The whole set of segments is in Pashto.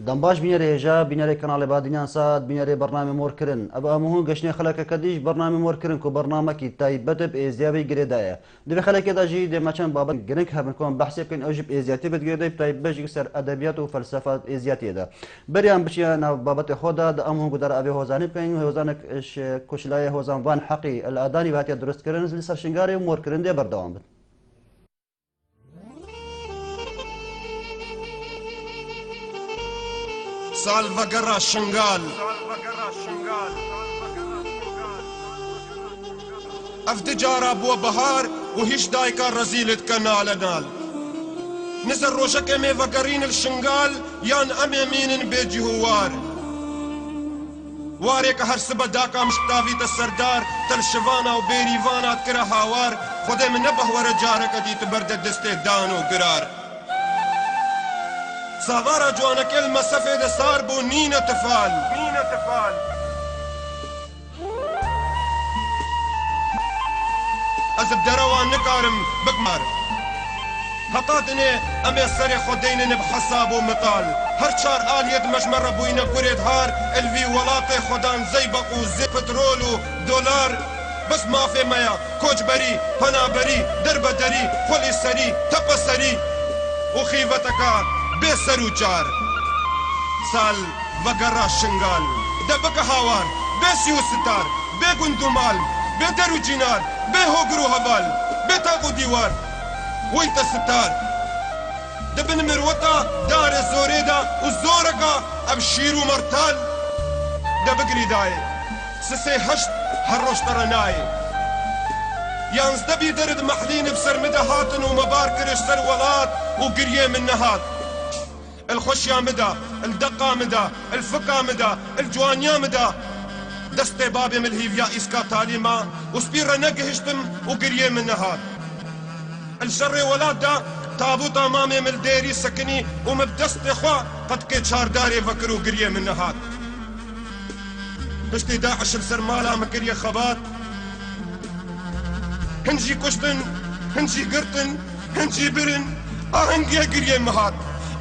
دەمباش بینەرە هێژا بینەرە کەناڵی بادینیان سات بینەرە بەرنامە مۆرکردن ئەبە ئەمهۆ گەشتنی خەلەکەکە دیش بەرنامە مۆرکردن و بەرنامەکی تایبەتە ئێزیابی گرێدایە دەبێ خەلەکێداژی دێمەچەند بابەت گرنگ هەبن کۆم بەحسێ بکەین ئەو ژب ئێزیاتی بەدگرێدەی تایبەشی سەر ئەدەبیات و فەلسەفات ئێزیاتیەدا بەریان بچیە ناو بابەتی خۆدا دە ئەمهۆ گودار ئەبێ هۆزانی بکەین و هۆزانێک کوشلایە هۆزانوان حەقی ئەلئادانی باتیە دروستکردن لەسەر شنگاری و مۆرکردن دێ بەردەوام بن. سالڤەگەڕا شنگال ئەف جارا بووە بەهار و هیچ دایکە ڕەزیلت کە نالەنال نزە ڕۆژەکە مێڤەگەڕینل شنگال یان ئەمێ مینن بێجی هووار وارێکە هەر سبە داکام شتاویتە سەردار تەلشڤانە و بێریڤانات کرە هاوار خودێ من نەبەهوەرە جارەکە دیتە بەردە دەستێ دان و گرار ساغارە جوانەکە المەسەفێ دەسار بوو نینە تفال ئەز دەرەوان نکارم بگمار هەتا دنێ ئەمێ سەرێ خۆدەینن بحەساب و متال هەر چار ئالیەت مەژمەڕە بووینە گورێت هار ئەلوی وڵاتێ خۆدان زەیبەق و زێ پترۆل و دۆلار بەس مافێ مەیە کۆچبەری پەنابەری دەربەدەری خۆلی سەری تەپە سەری و خیڤەتەکە بێ سەر و چار سال ڤەگەڕا شنگال دەبکە هاوار بێ سی و ستار بێ گوند و مال بێ دەر و جینار بێ هۆگر و هەڤال بێ تاق و دیوار وەیتە ستار دەبن مرۆتە دارێ زۆرێدا و زۆرەکە ئەم شیر و مەرتال دەبگریدایە سسێ هەشت هەر ڕۆژ تەڕەنایە یانزدە بیدەرد مەحلین بسەرمدە هاتن و مەبار کرش سەر وەڵات و گریێ من نەهات الخوشيا مدى الدقة مدى الفكا مدى الجوانيا مدى دستي بابي من الهيفيا إسكا تعليما وسبيرا نقهشتم وقريه من نهار الشر ولاد دا تابوت امامي من الديري سكني ومبدست اخوا قد كي شار داري فكروا قريه من نهار بشتي داعش بسرمالا مكريه خبات هنجي كشتن هنجي قرتن هنجي برن هنجي قريه مهات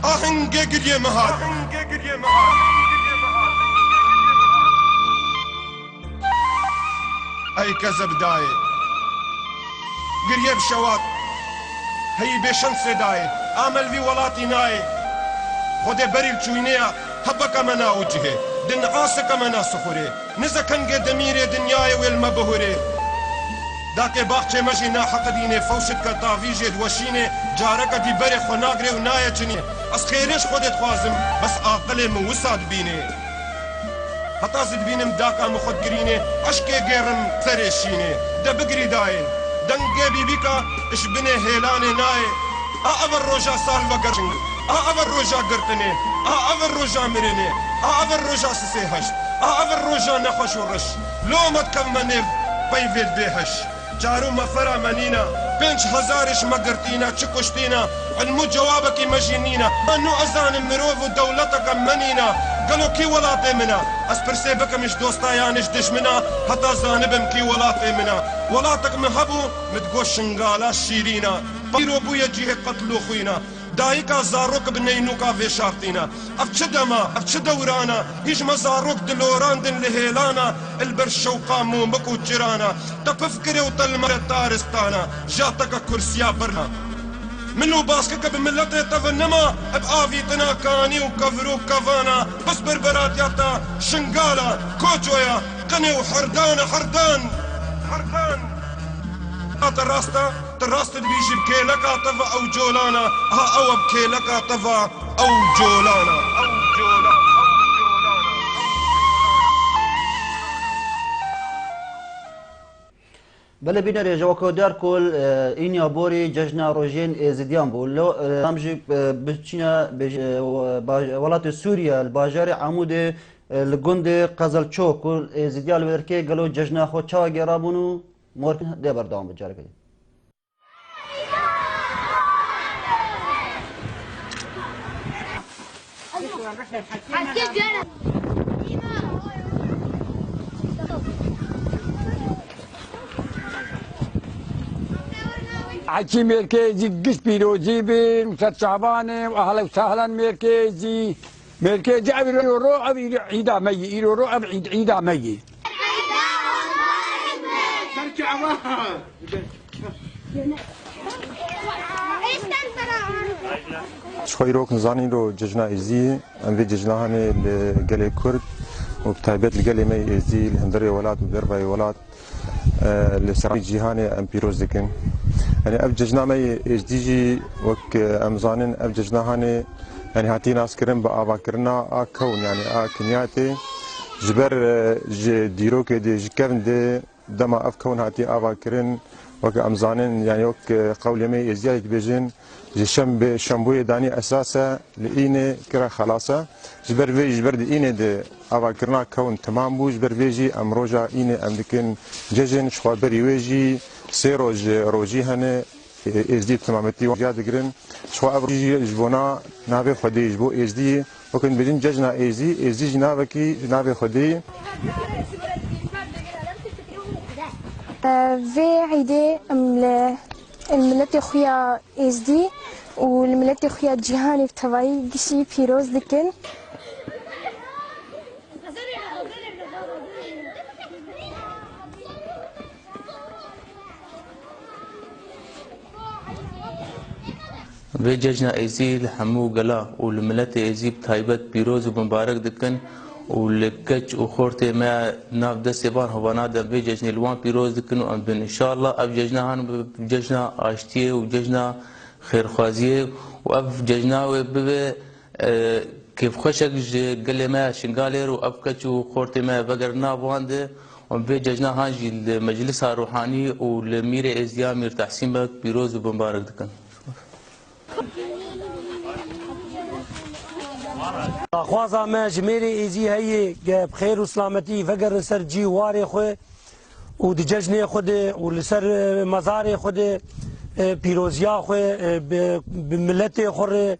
آهنگ گریه مهار ای کذب دایه گریه بشوات هی بیشن صدایه عمل وی ولاتی نایه خود بریل چوینه هبکا منا وجهه دن عاسکا منا سخوره نزکنگ دمیر دنیای والمبهوره داکه باخچه مجی ناحق دینه فوشت که تاویجه دوشینه جارکه دی بری خوناگره و نایه چنیه از خیرش خودت خوازم بس عاقل من وساد بینه حتا زد بینم داکا مخود گرینه عشقه گیرم سرشینه ده بگری داین دنگه بی بی که اش بینه هیلانه نایه اول روژا سال وگرشنگ اول روژا گرتنه اول روژا مرنه اول روژا سسه هشت اول روژا نخوش و رش لومت کم منه پیوید بهش چارو مفرا منینا 5000 مقرتينا تشكشتينا علمو جوابك مجنينا انو ازان مروف ودولتك منينا قالوا كي ولاطي منا اسبرسي بك مش دوستا يانش دشمنا حتى زانبم كي ولاطي منا ولاتك مهبو متقوش شنقالا شيرينا بيرو بويا جيه قتلو خوينا دايكا زاروك بنينوكا في شارتينا افشدما افشدورانا هيش مزاروك دلوران دن لهيلانا البرشو قامو مكو جيرانا تفكري وطلمر تارستانا جاتك كرسيا برنا منو باسكك بملتي تفنما بآفي تناكاني وكفرو كفانا بس بربرات ياتا شنقالا كوجويا قني وحردان حردان تراستا بيجي بكيلكا طفا او جولانا ها او بكيلكا طفا او جولانا بله بینر جوکو در کل اینیا بوری جشن روژین ازدیان بود لو همجی بچینا ولات سوریا الباجار عمود لگند قزلچوک کل ازدیال ورکی گلو جشن خود چا گرابونو مورد ده بردام بجاره کدی حكي مركزي قش بيروجي بن مسد شعباني واهلا وسهلا مركزي ملكي جاب رو أبي عيدا مي رو أبي عيدا مي شوي روك نزاني رو ججنا إزي أم في ججنا هني لقلي كرد وبتعبيت لقلي مي إزي الهندري ولاد وبيرباي ولاد لسرعي جيهاني أم بيروز دكن يعني أب ججنا مي إزديجي وك أمزانين أب ججنا هني يعني هاتي ناس كرن بآبا كرنا كون يعني كنياتي جبر ديروك دي جكرن دي دما أف كون هاتي آبا كرن وك أمزانين يعني وك قولي مي إزياك بيجين جشم شامبوي داني أساسا لإيني كرا خلاصة جبر في جبر دي إيني دي أبا كرنا كون تمام بو جبر فيجي أم روجا إيني أم دكن ججن شخوابري ويجي سيروج روجي هني إزدي تمامتي وجاد جرين شخوا أبرجي جبونا نابي خدي جبو إزدي وكن بدين ججنا إزدي جنابكي جنابي خدي في عيدي الملتي خويا إزدي والملتي خويا جيهاني في تبعي قشي بيروز دكن في ججنا إيزي لحمو قلا والملت إيزي بتايبت بيروز ومبارك دكن ولكج وخورتي ما ناف دسيبان هوانا دم في ججنا الوان بيروز دكن وأمبن إن شاء الله أب ججنا هان بججنا عاشتيه وججنا خير خوازيه وأب ججنا وبب كيف خشك قال ما شنقالير وأب كج وخورتي ما بقر ناف وانده وبي ججنا هاجي المجلس الروحاني والمير إزيا مير تحسين بك بيروز ومبارك دكن خوازا ما جميري ايزي هي بخير وسلامتي فقر سر جيواري خو ودججني خود ولسر مزاري خود بيروزيا خو بملتي خور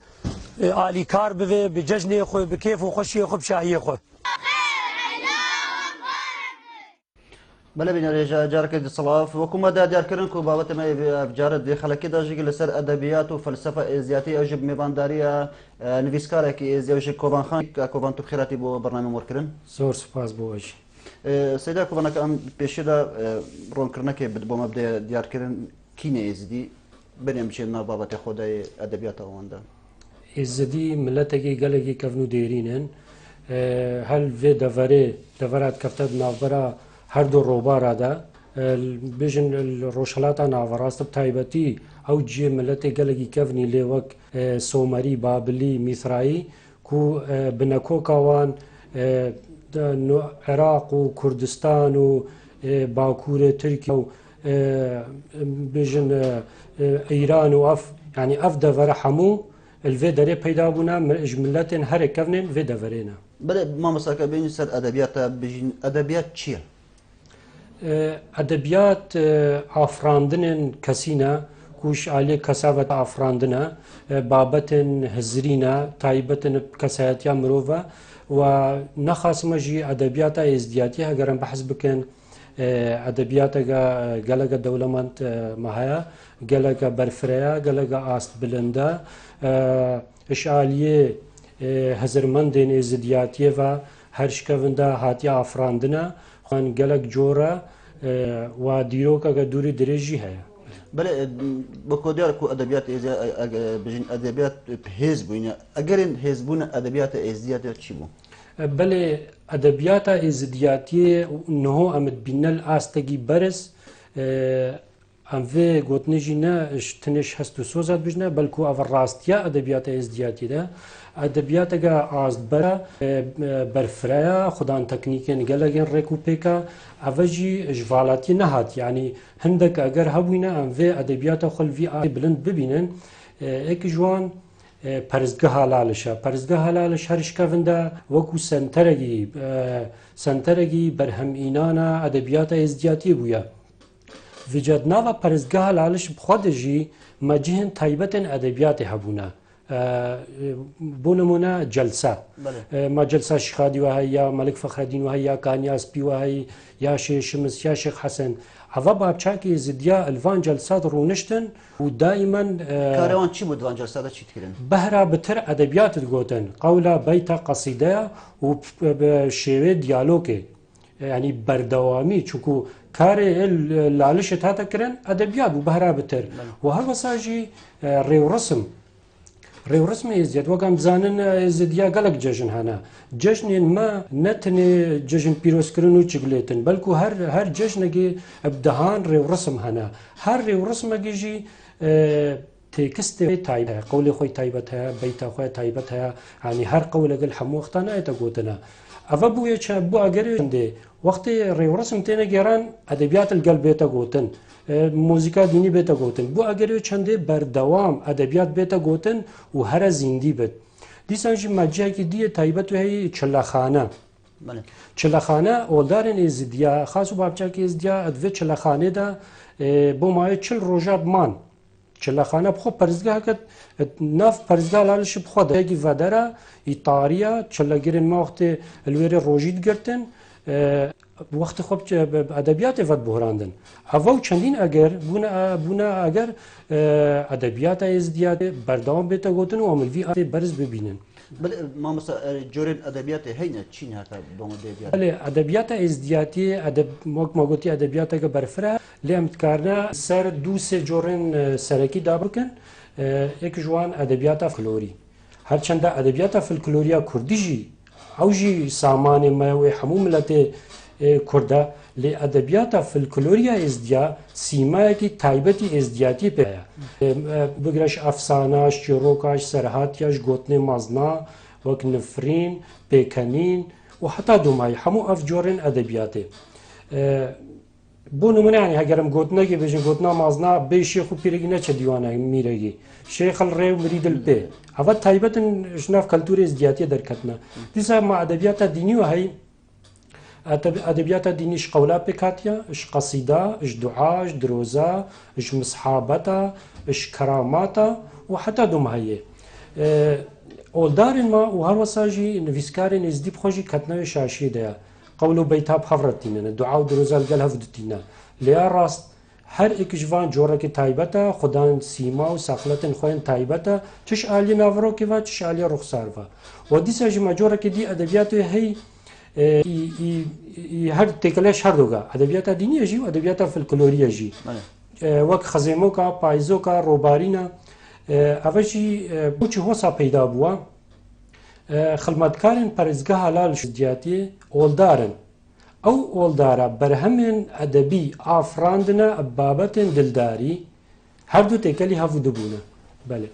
آلي كار بوي بججني خو بكيف وخشي خو بشاهي خو بلا بين رجال جارك الصلاف وكما دا ديار كرنكو بابت ما بجارد دي خلكي دا جيل لسر ادبيات وفلسفه ازياتي اجب ميبانداريا نفيسكارا كي ازيوش كوبان خان كوبان تو خيراتي بو برنامج موركرن زور سپاس بوج سيدا كوبانا كان بيشدا رون كرنك بو مبدا ديار كرن كيني ازدي بنم شينا بابت خداي ادبيات واندا ازدي ملتكي قالكي كفنو ديرينن هل في دفرات كفتد نافرا هر دو روبارا دا بيجن الروشلاتا نافراست بتايبتي او جي ملتي قالكي كفني ليوك سومري بابلي ميثراي كو بنكو كوان عراق وكردستان وباكور تركيا بيجن ايران واف يعني اف دفر حمو الفيدري بيدا بونا ملت هر كفنن في دفرينا بلا ما مساك بين سر ادبيات بيجن ادبيات تشيل ادبیات افراندن کسینا کوش علی کسافت افراندنا بابتن هزرینا تایبتن کسایتیا مروفا و نخاص مجی ادبیات ازدیاتی اگرم بحث بکن ادبیات گلگا دولمانت مهیا گلگا برفریا گلگا آست بلندا اشعالیه هزرمندن ازدیاتی و هرشکوندا هاتیا افراندنا خان گلک جورا و دیروکا دوری درجی هیا بله بکودیار کو ادبیات بجن ادبیات حزبونه اگرین حزبونه ادبیات ازدیات چی بو بله ادبیات ازدیاتی نه امد بینل آستگی برس ام في قوتنجي نا تنش هستو سوزات بجنا بلكو افر راستيا ادبيات ازدياتي دا ادبياتك ازد برا برفرايا خدان تكنيكين قلقين ريكو بيكا افجي جفالاتي نهات يعني هندك اگر هبوينا ام في ادبيات خل في اي بلند ببينن اك جوان پرزگاه هلالش هرش كفندا وكو سنترگي برهم اينانا ادبيات ازدياتي بويا وجد ناوا پرزگاه هلالش بخودجي مجهن تايبتن ادبيات هبونا بۆ نمونە جەلسە ما جەلسە شخادی وهەیە یا مەلک فەخرەدین وهەیە یا کانیاسپی وهەیە یا شێخ شمس یا شێخ حەسەن ئەڤە بابچاکی ئێزدیا ئەلڤان جەلسات ڕوونشتن و دائیمەن کارەوان چی بوو دوان جەلسادا چیت کردن بەهرا بتر ئەدەبیاتت گوتن قەولە بەیتە قەسیدەیە و شێوێ دیالۆگێ ینی بەردەوامی چونکو کارێ لاڵشت هاتەکردن ئەدەبیات بوو بەهرا بتر و هەروەساژی ڕێوڕسم ڕێوڕسم ئێزیێت وەکەم بزانن ئێزدیا گەلک جەژن هەنا جەژنێن مە نەتنێ جەژن پیرۆزکردن و چگلێتن بەلکو هەر جەژنەگێ ئەبدەهان ڕێوڕسم هەنا هەر ڕێوڕسمەگەژی تێکستێ تایبەت قەولی خۆی تایبەت هەیە بەیتە خۆی تایبەت هەیە ینی هەر قەول لەگەل هەموو وەختان نایەتە گوتنە ئەڤە بووە چ بۆ ئەگەرێندێ وەختی ڕێوڕسم تێنە گێران ئەدەبیات گەل بێتە گوتن موزیکا دینی بێتە گوتن بۆ ئەگەرێ چەندێ بەردەوام ئەدەبیات بێتە گوتن و هەرە زیندی بێت دیسانژی ماجیاکی دیە تایبەت و هەیە چلەخانە چلەخانە ئۆلدارن ئێزدیا خاص و بابچاکی ئێزدیا ئەدوێت چلەخانێدا بۆ مایە 40 ڕۆژە بمان چلەخانە بخۆ پەرزگاکەت ناف پەرزگا لاڵش بخۆ دەیەکی ڤەدەرە ئیتاریە چلەگرن ماوەختێ لوێرە ڕۆژیت گرتن وەختی خۆ ئەدەبیاتێ ڤەت بهۆراندن ئەڤە و چەندین ئەگەر بوونە ئەگەر ئەدەبیاتە ئێزدیات بەردەوام بێتە گوتن و ئەملڤی ئاتێ بەرز ببینن مامۆستا جۆرێن ئەدەبیاتێ هەینە چین هاتە بۆمەدەبیات ئەدەبیاتە ئێزدیاتی وەک مەگوتی ئەدەبیاتەکە بەرفرە لێ ئەمتکارە سەر دوو سێ جۆڕێن سەرەکی دابکەن یەک ژوان ئەدەبیاتە فلۆری هەرچەندە ئەدەبیاتە فلکلۆریە کوردیژی ئەوژی سامانێ مەوێ هەموو ملەتێ کوردە لێ ئەدەبیاتە فلکلۆریە ئێزدیا سیمایەکی تایبەتی ئێزدیاتی پێەیە بگرەش ئەفساناش چیرۆکاش سەرهاتیاش گوتنێ مەزنا وەک نفرین پێکەنین و حتا دومای هەموو ئەف جۆرێن ئەدەبیاتێ بۆ نمونانی هەگەرم گوتنەکی بێژن گوتنا مازنا بێ شێخ و پیرەگی نەچە دیوانە میرەگی شێخەڵ ڕێ و مریدل پێ ئەڤە تایبەتن ژناف کەلتوری ئێزدیاتی دەرکەتنە دیسا ما ئەدەبیاتە دینی و هەی ئەدەبیاتە دینیش قەولا پێکاتیە ش قەسیدا ش دوعاش درۆزە ش مسحابەتە ش کەراماتە و حتا دوم هەیە ئۆلدارن ما و هەروەساژی نویسکارێن ئێزدی بخۆشی کەتنەوەی شاشیدەیە قەول و بەیتاب هەڤڕەتینە دوعا و درۆزە لەگەل هەفدتینە لێیا ڕاست هەر ئێکیشوان جۆرەکی تایبەتە خوددان سیما و ساخلەتن خۆیان تایبەتە چش ئالی ناڤڕۆکیڤە چش ئالی ڕوخسارڤە و دیساژی مەجۆرەکی دی ئەدەبیاتێ هەی هەر تێکەلەش هەردووگە ئەدەبیاتە دینیەژی و ئەدەبیاتە فلکلۆریەژی وەک خەزێمۆکە پایزۆکە ڕۆبارینە ئەڤەژی بۆچی هۆسا پەیدا بووە خڵمەتکارن پەرزگە هەلال ئێزدیاتێ ئۆلدارن ئەو ئۆلدارە بەرهەمێن ئەدەبی ئافراندنە بابەتێن دلداری هەردوو تێکەلی هەڤوو دەبوونە بەێ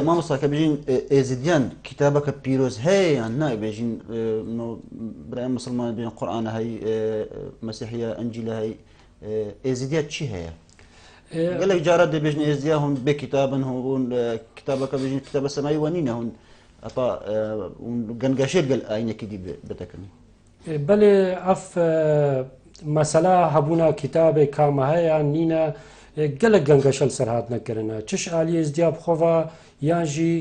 مامۆستا کە بژین ئێزدیان کتابەکە پیرۆز هەیە یان نابێژین برای مسلمان بێن قورئانە هەی مەسیحیە ئەنجیلە هەی ئێزدیات چی هەیە گەلێک جارات دەبێژن ئێزدیا هون بێ کتابن هون کتابەکە بژین کتابە سەمایی وەنینە هون ئەپا گەنگەشێت گەل ئاینێکی دی بتەکەنی بەێ ئەف مەسەلا هەبوونا کتابێک کامە هەیە نینە گەلک گەنگەشەل سەرهات نەکردنە چش ئالی ئێزدیا بخۆڤە یانژی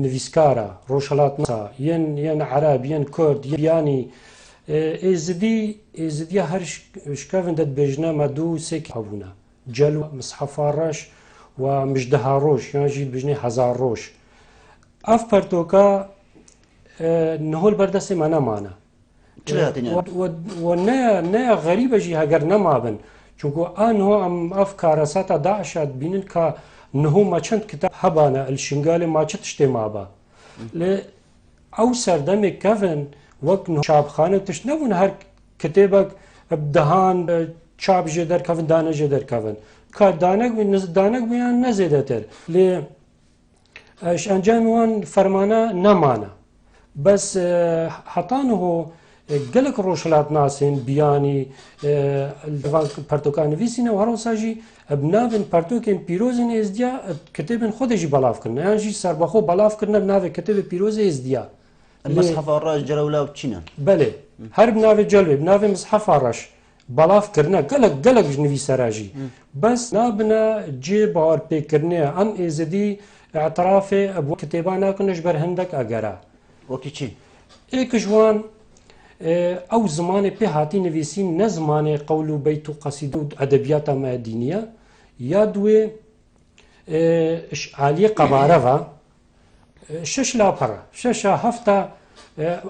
نویسکارە ڕۆژهەڵات نەسا یەن عەراب یەن کورد یانی ئێزدیا هەر شکەڤن دەتبێژنە مە دوو سێکی هەبوونە جەل و مسحەفا ڕەش و مژدەها ڕۆژ یانژی بژنێ هەزار ڕۆژ ئەف پەرتۆکە نهۆل بەردەستێ مە نەمانە نەیە غەریبەژی هەگەر نەمابن چونکو ئانهۆ ئەم ئەف کارەساتە داعشات بینن کە نهۆ مەچەند کتاب هەبانە ئەلشنگالێ ماچەت شتێ مابە لێ ئەو سەردەمێک کەڤن وەک چاپخانە تشت نەبوون هەر کتێبەک دەهان چاپ ژێ دەرکەون دانەژێ دەرکەون کە دانەک بوویان نەزێدەتر لێ ئەنجامی وان فەرمانە نەمانە بەس هەتانهۆ گەلک ڕۆژهەڵات ناسێن بیانی پەرتۆکان نویسینە و هەڕۆساژی بناوێن پەرتۆکێن پیرۆزن ئێزدیا کتێبن خۆدەژی بەڵافکردن یانژی سەربەخۆ بەڵافکردنە بناوێت کتێبە پیرۆزە ئێزدیا مەسحەفا ڕەش جەرەولا و چینە بەێ هەر بناوێت جەلوێ بناوێ مسحەفا ڕەش بەڵافکردنە گەلک ژنوی سەراژی بەس نابنە جێ باوەڕ پێکردنێ ئەم ئێزدی اعتراف ابو كتابانا كنش بر هندك اگرا وەکی چی؟ ایک جوان او زمان پی هاتی نویسین نه زمان قول و بیت و قصیده و ادبیات ما دینیه یا دوی اشعالی قباره و شش لاپره شش هفته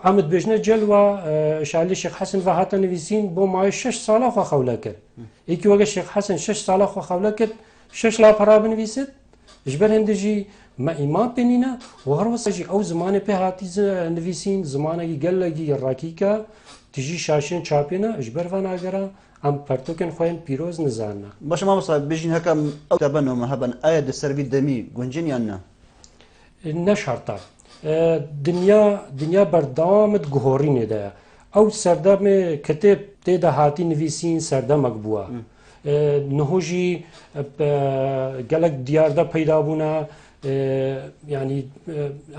عمد بجنه جلوه اشعالی شیخ حسن و هاتا نویسین بو مای 6 ساله خو خوله کرد ایکی وگه شیخ حسن 6 ساله خو خوله کرد 6 لاپره بنویسید جبر هندجی ما ایمان بینینا و هر وسجی او زمان په هاتی نویسین زمانه گلگی راکیکا تجی شاشن چاپینا جبر و ناگرا ام پرتوکن خوین پیروز نزاننا باش مامۆستا بژین هەکەم ئەو تەبەنەوە هەبن ئایا دەسەروی دەمی گونجین یان نه؟ نه شرطا دنیا بردامت گهورینه ده او سردم کتاب تیدا هاتی نویسین سردمک بووە نهۆژی گەلک دیاردا پیدا بوونا يعني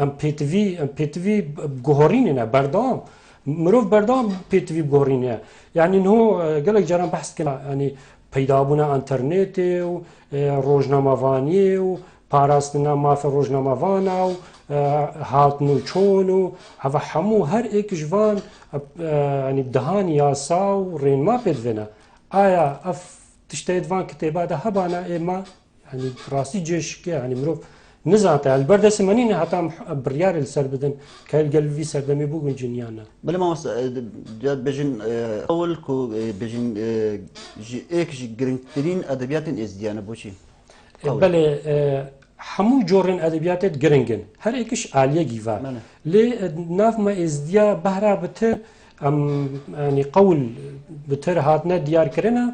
ام پێتوی گهۆرینێنە بەردەوام مرۆڤ بەردەوام پێتوی بگۆڕینە يعني هو گەلک جاران بەحث کرد يعني پەیدابوونا ئەنتەرنێتێ و ڕۆژنامەوانیێ و پاراستنا مافە ڕۆژنامەوانە و هاتن و چۆن و ئەوە هەموو هەر ئێکش وان ینی دەهانی یاسا و ڕێنما پێدوێنە ئایا ئەف تشتێت وان کتێبادا هەبانە ئێمە ینی ڕاستی جێشکێ ینی مرۆڤ نزانتە بەردەسمەنینە هەتا بڕیارە لەسەر بدەن کە گەلوی سەردەمی بوو گونجنیانە بەڵێ مامۆستا بژین ئەوڵ بژین ئێکشی گرنگترین ئەدەبیاتن ئێزدیانە بۆچی؟ بەڵێ هەموو جۆڕێن ئەدەبیاتێت گرنگن هەر ئێکش ئالیە گیڤا لێ نافمە ئێزدیا بەهرا بتر ئەم ینی قەول بتر هاتنە دیارکردنە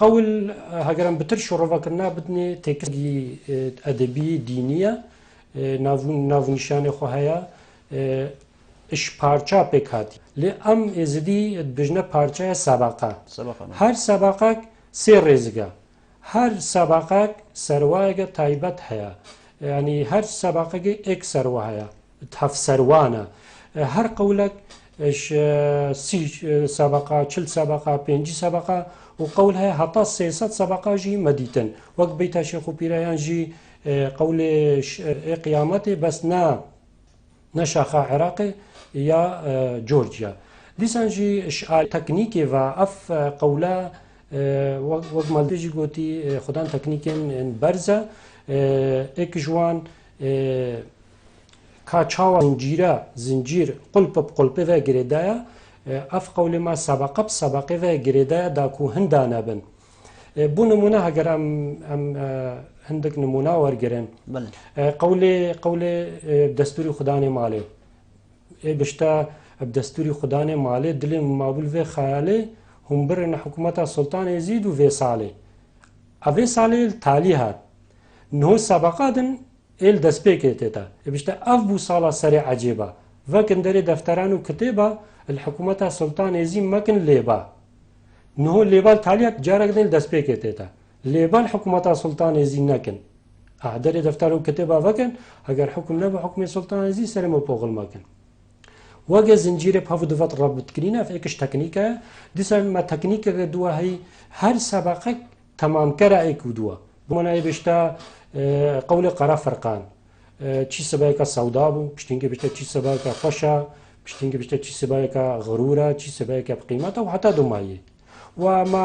قول هەگەرم بتر شۆڕۆڤەکردنا بتنێ تێکستی ئەدەبی دینیە ناونیشانێ خۆ هەیە اش پارچا پێک هاتی لێ ئەم ئێزدی بژنە پارچایە ساباقا هەر ساباقاک سێ ڕێزگە هەر ساباقاک سەروایەکە تایبەت هەیە ینی هەر ساباقەکە ئێک سەروا هەیە هەف سەروانە هەر قەولەک سی سابقا 40 سابقا 5 سابقا وقول هي هتا 300 سابقا جي مديتن وقت بيت شيخ بيريان جي قول قيامته بس نشاخا عراقي يا جورجيا ديسان جي اشعال تكنيكي و اف قولا وقت ما تجي قوتي خدان تكنيكين برزه اك جوان كاچاوا زنجير قلب بقلب و گريدايا اف قول ما سابقه بسابقه و گريدايا داكو هندانا بن بو نمونه اگر ام هندك نمونه ورگرن قول دستوري خداني مالي بشتا بدستوري خداني مالي دل مابول و خيالي هم برن حكومه سلطان يزيد و صالح اوي صالح تاليهات نو سابقادن ال دسبيكيتتا بشتا اف بو صاله سريع عجيبه وكن دري دفتران وكتيبه الحكومه سلطان يزيد مكن ليبا نو ليبا تاليات جارك دسبيكيتتا ليبا الحكومه سلطان يزيد نكن دري دفتر وكتيبه وكن اگر حكم نبو حكم سلطان يزيد سلمو بوغل مكن وجه زنجير بهاف دفت ربط كرينا في ايكش تكنيكا ديسان ما تكنيكا دوا هي هر سباقك تمام كرا ايكو دوا بمنا بشتا قول قرا فرقان چی سبایکا سودابو پشتینگه بشتا چی سبایکا خوشا پشتینگه بشتا چی سبایکا غرورا چی سبایکا بقیمتا و حتی دومایه و ما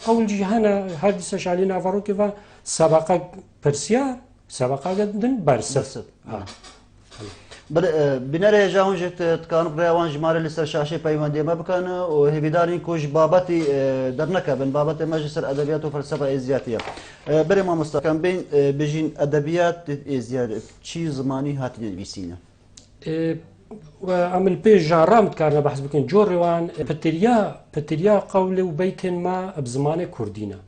قول جهانا هر دیسا شالينا فاروكي و سباقا پرسيار سباقا دن برسف بنەرە هێژاون ژێت تکان ڕێوان ژمارە لەسەر شاشەی پەیوەندێمە بکەن و هێویدارین کۆش بابەتی دەرنەکەبن بابەتی مەژ سەر ئەدەبیات و فەلسەفە ئێزیاتیە بەرێ مامۆستاکەم بین بژین ئەدەبیات ئێزیات چی زمانی هاتی نویسینە عمل پێ ژارام کارە بەحث بکەین جۆڕێوان پەتریا قەولێ و بەیتێن ما بزمانێ کوردینە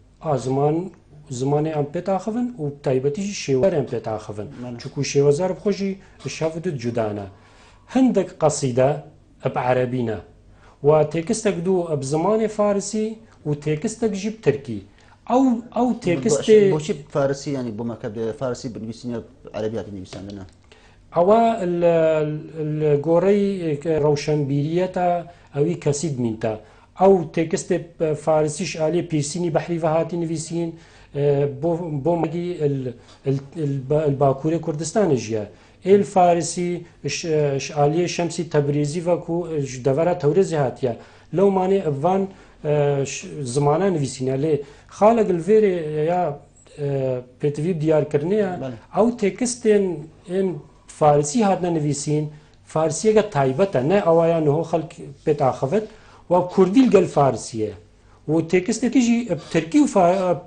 زمانێ ئەم پێتاخەون و تایبەتیشی شێوەرێن پێتاخەون چکو شێوەزار بخۆشی شەفدت جودانە هەندێک قەسیدە ئەب عەرەبینە و تێکستێک دوو ئەب زمانێ فارسی و تێکستێک ژی ترکی ئەو تێکستێ بۆچی فارسی ینی بۆمەکە فارسی بنویسینە عەرەبیاتی نویساندنە ئەوە گۆڕەی ڕەوشەنبیریەتە ئەوی کەسید مینتە ئەو تێکستێ فارسیش ئالێ پیرسینی بەحری هاتی نویسین بۆ مەگی الباکوورە کوردستان ژیە الفارسی عالیە شەمسی تەبریزی وەکو دەڤەرە تەورێزی هاتیە لەومانێ ئەڤان زمانە نوویسینە لێ خاڵە گلڤێرێ یا پێتوی دیارکردنەیە ئەو تێکستێن فارسی هاتنە نوویسین فارسیەکە تایبەتە نە ئەوایە نهۆ خەڵک پێتاخەوت و کوردی لەگەل فارسیە و تێکستێکیژی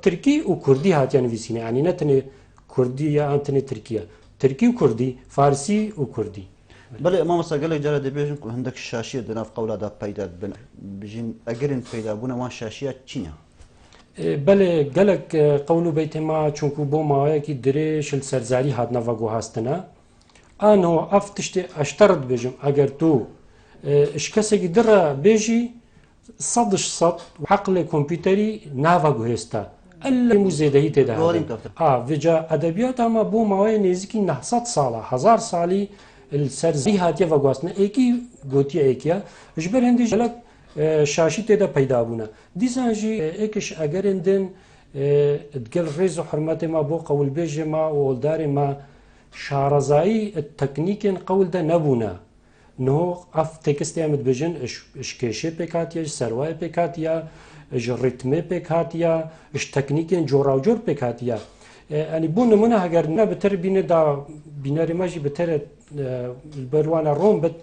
ترکی و کوردی هاتیان نوویسینە ینی نەتەنێ کوردی یا ئەتەنێ ترکیە ترکی و کوردی فارسی و کوردی بەڵێ مامۆستا گەلێک جارە دەبێژن و هەندێک شاشیە دەناف قەولادا پەیدا بن بژین ئەگەرن پەیدا بوونەوان شاشیە چینە بەڵێ گەلک قەول و بەیتێما چونکو بۆ ماوەیەکی درێژ سەرزاری هاتنەوە گوهاستنە ئانەوە ئەف تشتێ ئەشتەرت بێژم ئەگەر تو کەسێکی درە بێژی 100 حەقلێ کۆمپیوتەری ناوە گوهێستا ئەلێ و زێدەهی تێدا vêca ئەدەبیات ئەمە بۆ ماوەیە نێزیکی 900 ساڵە 1000 ساڵی سەرزی هاتیە بەگواستنە ئێکی گوتیە ئێکە ji ber hêndî gelek şaşî têde peyda bûne dîsan jî êkiş egerên din gel rêz û hirmetê me bo qewilbêjê me û oldarê me şarezayî teknîkên qewl de nebûne niho ev têkistê em dibêjin ji kêşê pêk hatiye ji serwayê pêk hatiye ji rîtmê pêk hatiye ji teknîkên corawcor pêk hatiye ینی بۆ نمونە هەگەر نە بەتر بینێ دا بینەری مەژی بەترە بەروانە ڕۆم بێت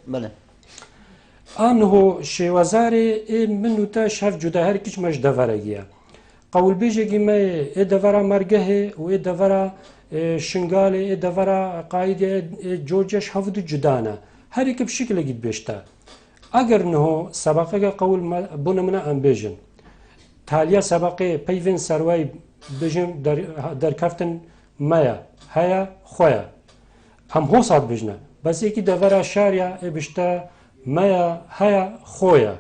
ئانهۆ شێوەزارێ من وتە شەف جودا هەر کیچ مەش دەڤەرەگیە قەولبێژێکی مە ئێ دەڤەرە مەرگەهێ و ئێ دەڤەرە شنگالێ ئێ دەڤەرە قایدێ جۆرجەش هەفت جودانە هەرێکە بشکلێکیت بێشتە ئەگەر نهۆ سەبەقەکە قەول بۆ نمونە ئەم بێژن تالیا سەبەقێ پەیڤێن سەروای بژم دەرکەفتن مەیە هەیە خۆیە ئەم هۆ سات بژنە بەسێکی دەڤەرە شاریا ئێ بشتە مەیە هەیە خۆیە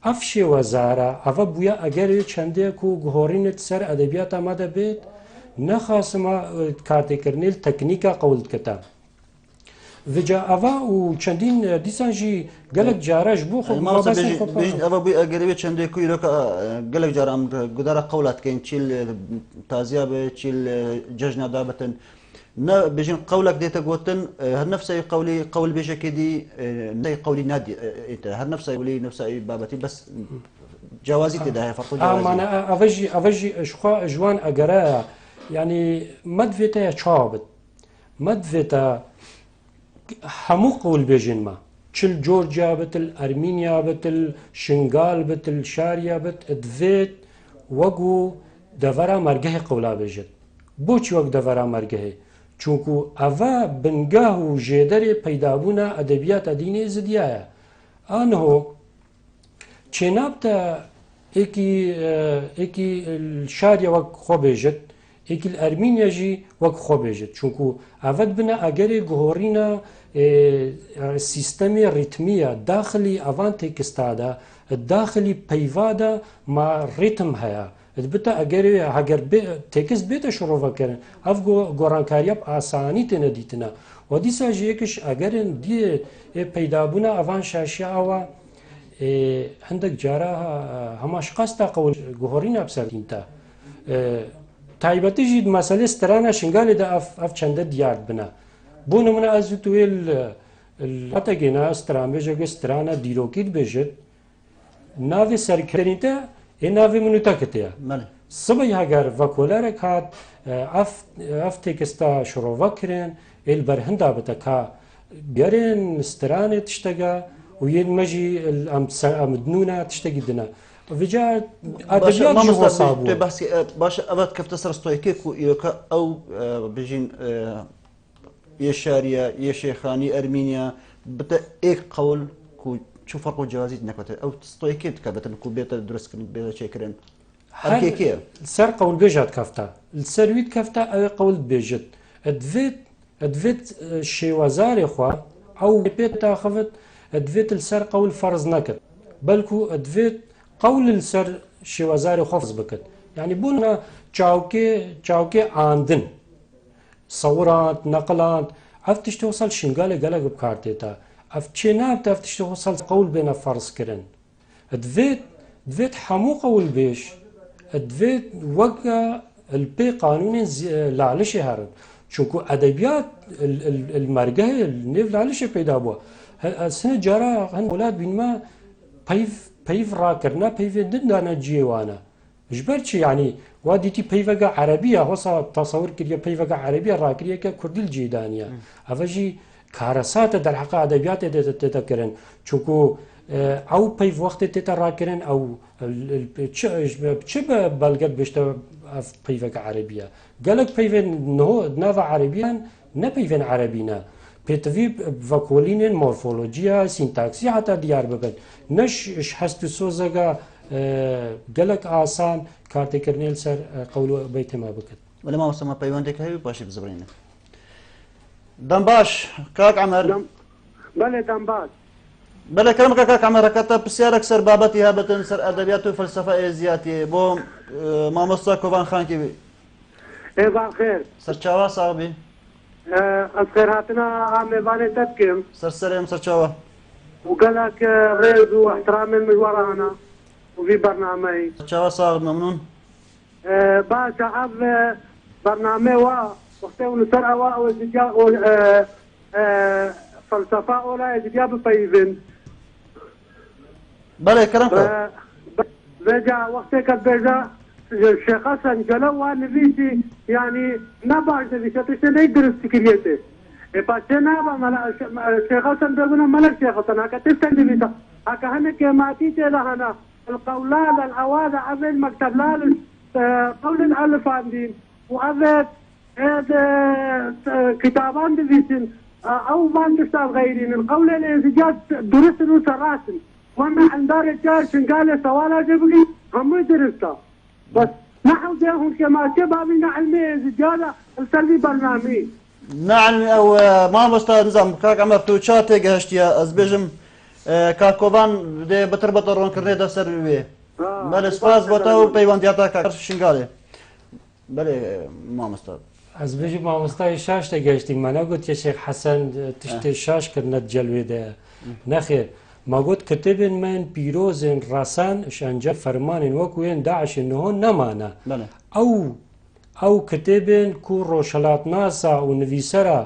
ئەف شێوەزارە ئەvە بووە ئەگەر چەندێک و گۆڕینت سەر ئەدەبیات ئامادە بێت نەخاسمە کاتێکردنیل تەکنیکە قەولکەتە vêca ئەvە و چەندین دیسانژی gelek careş بۆ ئەvە بووی ئەگەرێ چەندێک و ئیرۆکە gelek جار ئەم گودارە قەولاتکەین چیل تازیا بێ چیل جەژنەدا بتن بێژین قەولێک دێتە گوتن هەر نەفسەی قەولی قەول بێژەکێ دی نەی قەولی نادی هەر نەفسەی ولی نەفسایی بابەتی بەس جیاوازی تێدا هەیە فەرق ئەمانە ئەvەژی ئەشخوا ژوان ئەگەرەیە ینی مەدوێتەیە چاوبت مەدوێتە هەموو قەول بێژینمە چل جۆرجیا بتل ئەرمینیا بتل شنگال بتل شاریا بت دوێت وەگو دەڤەرە مەرگەهی قەولا بێژێت بۆچی وەک دەڤەرە مەرگەهێ چونکو ئەvە بنگاه و ژێدەرێ پەیدابوونە ئەدەبیات ئەدینێ زدیایە ئانهۆ چێنابتە ئێکی شاریا وەک خۆ بێژێت ئێکی ئەرمینیاژی وەک خۆ بێژێت چونکو ئەvەت بنە ئەگەرێ گۆڕینە سیستەمی ریتمیە داخلی ئەوان تێکستادا داخلی پەیوادا ما ریتم هەیە بتە ئەگەر هەگەر تێکست بێتە شڕۆڤەکردن ئەف گۆڕانکاریە ئاسانی تێنە دیتنە و دیساژی یەکش ئەگەرن دیێ پەیدابوونە ئەوان شاشیاوە هەندێک جارە هەماش قاستا قەول گۆڕینە بسەرینتە تایبەتیژی مەسەلێ سترانە شنگالێدا ئەف چەندە دیار بنە بۆ نمونە ئەز توێل هەتەگەێنە سترانبێژەگە سترانە دیرۆکیت بێژێت ناوێ سەرکردنیتە ê navê min û teketiye sibê heger vekolarek hat ev têkista şirova kirin ê li ber hinda bite ka gerên stiranê tiştege û yên me jî em dinûne tiştekî dine vêca edebiyat jî wesa bû baş evet kefte ser stoyekê ku îroka ew bijîn yê şariye yê şêxanî Ermîniya bite êk qewl ku شو فرق الجوازيت نكوت او ستويكيت كابتن كوبيتا درسكن بيتا شيكرن هركيكيه سر قول بيجات كفتا السرويت كفتا او قول بيجت ادفيت شي وزاري خوا او بيت تاخذت ادفيت السر قول فرض نكت بلكو ادفيت قول السر شي وزاري خفض بكت يعني بونا تشاوكي عندن صورات نقلات عرفتش توصل شنقاله قالك بكارتيتا اف چناب تفتش توصل قول بين فرض كرن دفيت حمو قول بيش دفيت وقا البي قانون لعلش هرن چونکو ادبیات المرگه النيف لعلش پیدا بوا السنه جارا هن اولاد بين ما بيف راكرنا بيف دندانا جيوانا جبرتش يعني واديتي بيفقا عربيه وصا تصور كريا بيفقا عربيه راكريا كردي الجيدانيا افجي كارسات در حق ادبيات تذكرن چونكو او بيف وقت تتراكرن او تشب بلغت بشتا بيفقا عربيه قالك بيف نوفا عربيا نه بيفن عربينا بيتفي فاكولين مورفولوجيا سينتاكسي حتى ديار بكن نش حست سوزغا قالك آسان كارتي كرنيل سر قولو بيت ما بكت ولا ما وصلنا بيوندك هاي باشي بزبرينه دنباش كاك عمر بله دنباش بلا كلامك كاك عمر كتب بسيارك سر بابتي هابتن سر ادبيات وفلسفه ازياتي بو ما مصطفى كوبان خانكي ايضا خير سر چاوا صاحبي أذكراتنا عامباني تبكم سر سلام سر چاوا وقال لك غيظ واحترام من ورانا وفي برنامج چاوا صاحب ممنون باشا أب برنامج وقته ونسر أواء وزجاء فلسفة أولا زجاء بطيبين بلا كلامك بيجا وقته كبيجا الشيخ حسن جلوه نبيتي يعني نباش نبيتي تشتري يدرس سكريته باشنا الشيخ حسن بيقولنا ملك شيخ حسن هكا تستني بيتا هكا هنك ما تيجي لهنا القولان الأوادع أبن مكتب لال قول الألف عندين وأبد كتابان دبيسن أو ما تشتغل غيرين القول الانزجاج درسن وسراسن وانا عندار الجار شنقال سوالا جبلي هم يدرسها بس نحن جاهم كما شبابنا علمي زجاجة السلبي برنامج نعم او ما مستوى نظام كاك عمر تو شاتي قهشتيا ازبيجم كاكوبان دي بتر بطرون كرني دا سروي بل سپاس بوتاو پیوندیاتا كاك شنقالي بله ما مستوى از بيجي ما مستوى شاش تجاشتي ما نقول يا شيخ حسن تشتي شاش كرنا جلوي ده نخير ما قلت كتب من بيروز راسان شانجا فرمان وكوين داعش انه نمانا بله او كتب كو روشلات ناسا ونفيسرا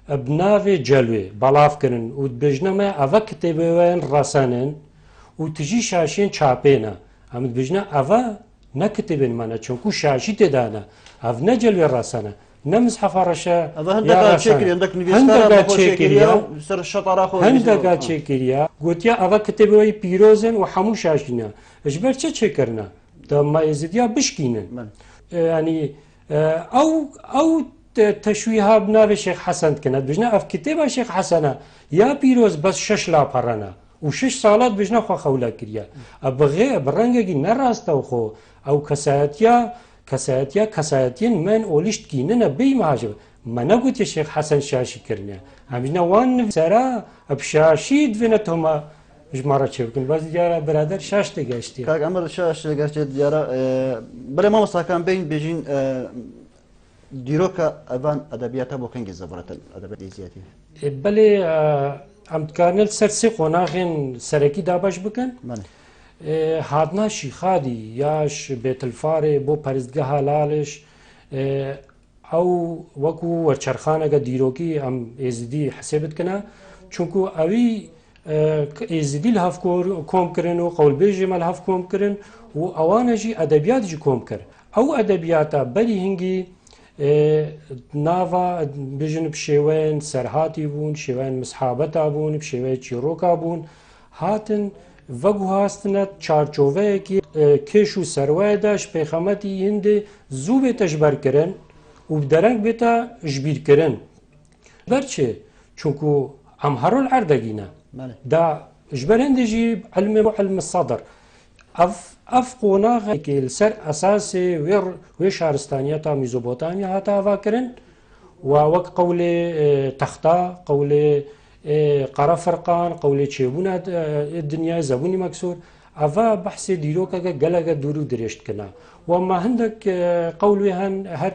بنافي جلوي بلاف كرن وبجنا ما افا كتبين راسانن وتجي شاشين شابينا هم بجنا افا نكتبين مانا چونكو شاشي تدانا اف نجلوي راسانا نمزح فرشا هندقا تشكري عندك نفيسكارا تشكريا سر الشطر اخو هندقا تشكريا قلت يا افا كتبوي بيروزن وحمو شاشنا اجبر تشكرنا ما يزيديا بشكينن يعني او تشويها بناء الشيخ حسن كانت بجنا اف كتابه الشيخ حسن يا بيروز بس شش لا برنا وشش صالات بجنا خو خولا كريا ابغي برنجي نراستو خو او كساتين من اولشت كيننا بي معجب ما نقول يا شيخ حسن شاشي كرنا عمنا وان سرا بشاشيد فينتهما جمارة شبكن بس جارا برادر شاش تجاشتي كاك عمر شاش تجاشتي جارا بلا ما مستحكم بين بيجين ديروكا أبان أدبياتها بوكينج زبرة الأدبيات الإزياتي بله عم تكارنل سرسي قناخين سركي دابش بكن هادنا شيخادي ياش بيت الفاري بو پرزگاه لالش او وكو ورچرخانه ديروكي ام ازدي حسابت كنا چونكو اوي ازدي الهف كوم كرن وقول بيجي مال هف كوم كرن واوانا جي ادبيات جي كوم كر او ادبياتا بلي هنگي نافا بيجن بشيوين سرهاتي بون شيوين مسحابتا بون بشيوين چيروكا بون هاتن وگو هاستنت چارچوه کی کشو سروه داش پیغمتی هنده زو بیتا جبر کرن و بدرنگ بیتا جبیر کرن برچه چونکو ام هرول عردگینا دا جبر هنده جی علم الصدر اف قوناغ که السر اساسی وی شهرستانیتا میزوبوتامیا هاتا افا کرن و وق قول تختا قول قرا فرقان قولي تشيبونا الدنيا زبوني مكسور افا بحث ديروكا قلقا دورو دريشت كنا وما عندك قولي هر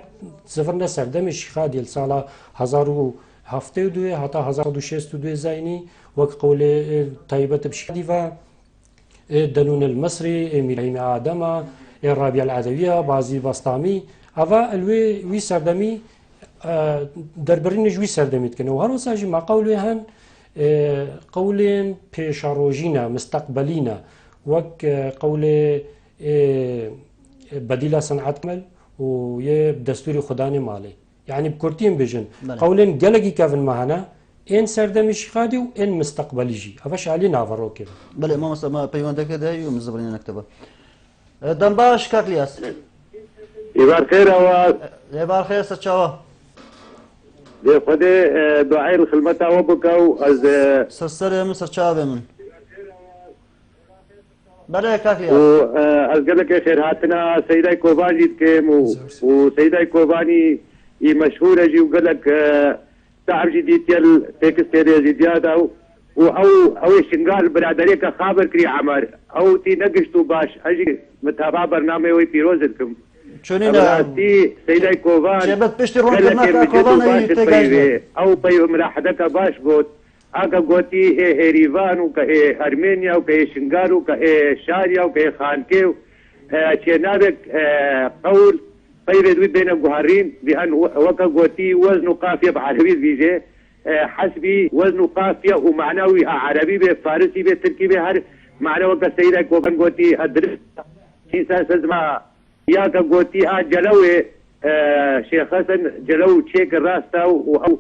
زفرنا سردم الشيخا ديال صالا هزارو هفته دوي حتى هزارو شيستو دوي زايني وك قولي طيبة بشكديفا دنون المصري ميلهم آدم الرابعة العدوية بازي بسطامي ئەڤ وی سەردەمی دەربڕینش وی سەردەمیتکردن و هەروەساژی ما قەولێ هەن قەولێن پێشەڕۆژینە مستەقبەلینە وەک قەولێ بەدیلە سەنعەتمەل و یە دەستوری خوددانی ماڵێ یعنی بکورتیم بژن قەولێن گەلێکی کەڤن مەهەنە ئێن سەردەمیشی خادی و ئێن مستەقبەلیژی ئەڤە شالی ناڤەڕۆکرد بەێ مامۆستا پەیوەندەکە دای و مزبڕینە نەکتەبە دەم باش کاکلیاس ئیبار خێرەوە لێبار خێر سەرچاوە خودێ دوعای خلمەتەوە بکە و ئەز سەرسەرێ من سەرچاو بێ من بەڵێ کاکلیاس ئەس گەلێکێ خێرهاتنە سەیدای کۆبانیت کێم و سەیدای کۆبانی ئی مەشهورەژی و گەلک تعبژی دیتێل تێکستێ رێزی دیادا و ئەوەی شنگال برادەرێکە خابر کری عمەر ئەو تی نەگەشت و باش ئەژی متابا بەرنامەوەی پیرۆزت کەم سەیدای کۆبان ئەو پەی مراحەدەکە باش گوت ئاگە گوتی هێریڤان و کە ئەرمێنیا و کە شنگار و کە شاریا و کە خانکێ و چێ نابێت قەول پەیوێدوی بینە گوهارین بهەن وەکە گوتی وەزن و قافیە بە عەرەبی بیژێ حسبی وزن و قافیە و معناوی عەرەبی بێ فارسی بێ ترکی بێ هەر معنەوەکە سەیدای کۆبان گوتی ئەدرست چیسا سەزما یاکە گوتی جەلەوێ شێخ حەسەن جەلەو چێکە ڕاستە و ئەو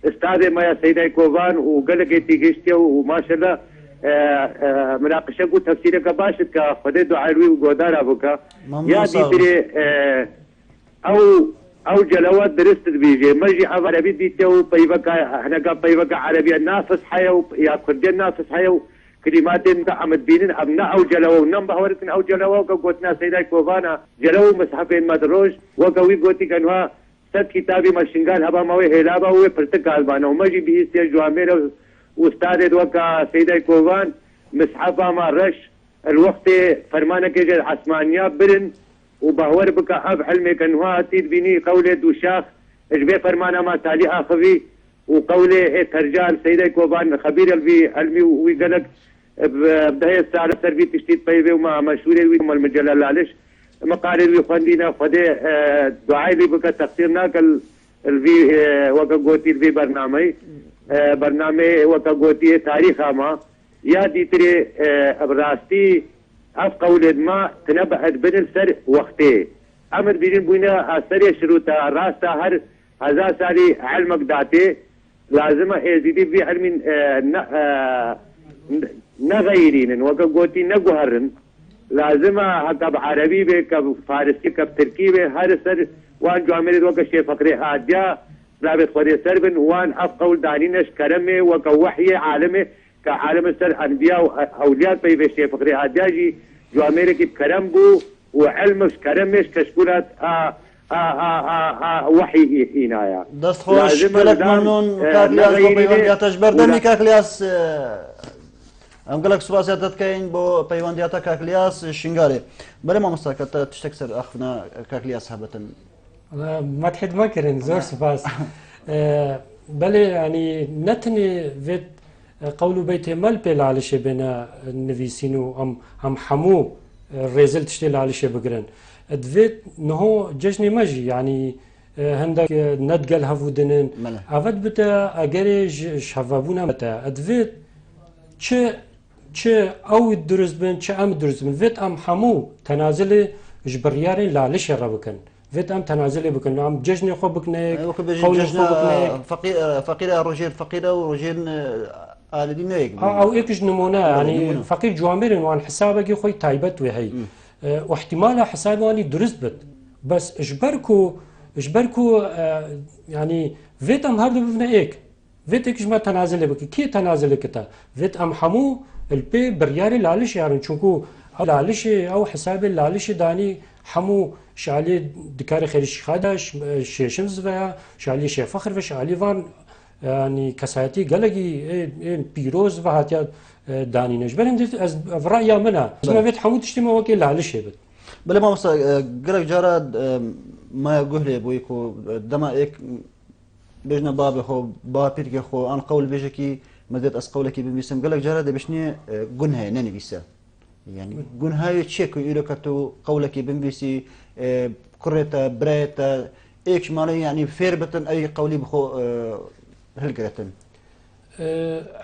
ئستادێ مایە سەیدای کۆبان و گەلێکی گەشتێ و ماشەلە مناقشە و تەفسیرەکە باشت کە خودێ دوعاروی و گۆدارا بکە یادی ترێ ئەو جەلەوە درستت بیژێ مەژی عەرەبی دیتە و پەیوەکە هەنەکە پەیوەکە عەرەبیە نافس هەیە و یا کوردێن نافس هەیە و کلماتێن ئەمەد بینن ئەم نە ئەو جەلەوە و نەم بەهەورکن ئەو جەلەوە کە گوتنا سەیدای کۆبانە جەلەوە و مەسحەفێن مەدڕۆژ وەکەوی گوتی کەنوا سەد کتابی مەشنگال هەبامەوەی هێلابە وێ پرتە کالبانە و مەژی بیستێ جوامێرە وستادێت وەکە سەیدای کۆبان مسحەفاما ڕەش الوەختێ فەرمانەکێژێ عەسمانیا برن و باور بکە ئەف حلمێکەنوا تیر بینی قەولێ دووشاخ ژبێ فەرمانەما تالی ئاخەوی و قەولێ تەرجال سەیدای کۆبان خەبیر ئەلمی وی گەلک بدهێ سالە سەروی تشتیت پەیوێ و مەشهورێ وی مەلمەجەلە لالش مقالێ وی خوێندینە خودێ دوعای لێ بکە تەقسیر ناکە وەکە گوتی وی بەرنامەی بەرنامەی وەکە گوتی تاریخاما یادی ترێ ڕاستی ئەف قەولێت ما تنەبەت بنن سەر وەختێ ئەمر بینین بووینە ئەسەرێ شروتە ڕاستە هەر هەزار سالی علمەک داتێ لازمە ئێزیدی بی علمین نەغەیرینن وەکە گوتی نەگوهڕن لازمە هەکە بە عەرەبی بێ کە فارسی کە ترکی بێ هەر سەر وان جوامێت وەکە شێفەقرێ ئادیا رابێت خودێ سەر بن وان ئەف قەول دانینەش کەرەمێ وەکە وەحیێ عالمێ کە عالمە سەر ئەنبیا و ئەولیات پەی بێ شێفەقرێ ئادیاژی جوامێرێکی کەرەم بوو و علمش کەرەمێش کەشکولات وحی ئینایە دەستخۆش گەلک مەمنون کاکلیاس بۆ پەیوەندیاتەش بەردەمی کاکلیاس ئەم گەلک سوپاسیات دەکەین بۆ پەیوەندیاتە کاکلیاس شنگارێ بەڵێ مامۆستا کە تشتێک سەر ئەخنا کاکلیاس هەبەتن مەدحت مەکردن زۆر سوپاس بەڵێ ینی نەتنێ vێت قەول و بەیتێ مەل پێ لاڵشێ بێنە نویسین و ئەم هەموو ڕێزل تشتێ لاڵشێ بگرن دوێت نهۆ جەژنێ مەژی ینی هەندێک نەتگەل هەڤودنن ئەڤەت بتە ئەگەرێ شەڤەبوونە بەتە ئەدوێت چ ئەو دروست بن چ ئەم دروست بن vێت ئەم هەموو تەنازلێ ji biryarên lalişê re bikin vêt em tenazilê bikin em cejnê xwe bikneyek فەقیرە ڕۆژێر فەقیرە و ڕۆژێن ئالدی نەیەک ئەو ئێکش نمونە ینی فەقیر جوامێرن وان حسابێکی خۆی تایبەت وێ هەی واحتیمالە حسابوانی دروست بێت بەس ji ber ku ینی vêt em her du bibne êk vêt êkişme tenazilê bike kê tenazilê kite vêt em hemû li pê biryarê lalişê herin çunku lalişê ew hesabê lalişê danî hemû şalê dikarê xêrişîxada şêşim zveya şalê şêfexr ve şalê van ینی کەسایەتی گەلێکی پیرۆز بە هاتیا دانینەش بەرم ez ڕایا منە بێت هەموو تشتێمە وەکێ لاڵشێ بێت بەڵێ مامۆستا گەلێک جارە مایە گوهرێ بۆی و دەما ئێک بێژنە بابێ خۆ با پیرگە خۆ ئەن قەول بێژێکی مەدێت ئەس قەولێکی بنویسم گەلێک جارە دەبێشنێ گون هەیە نەنویسە ینی گون هاوێ چێک و ئیرۆکەت و قەولێکی بنویسی كريتا بريتا ايش مالي يعني فير بتن اي قولي بخو هلقرتن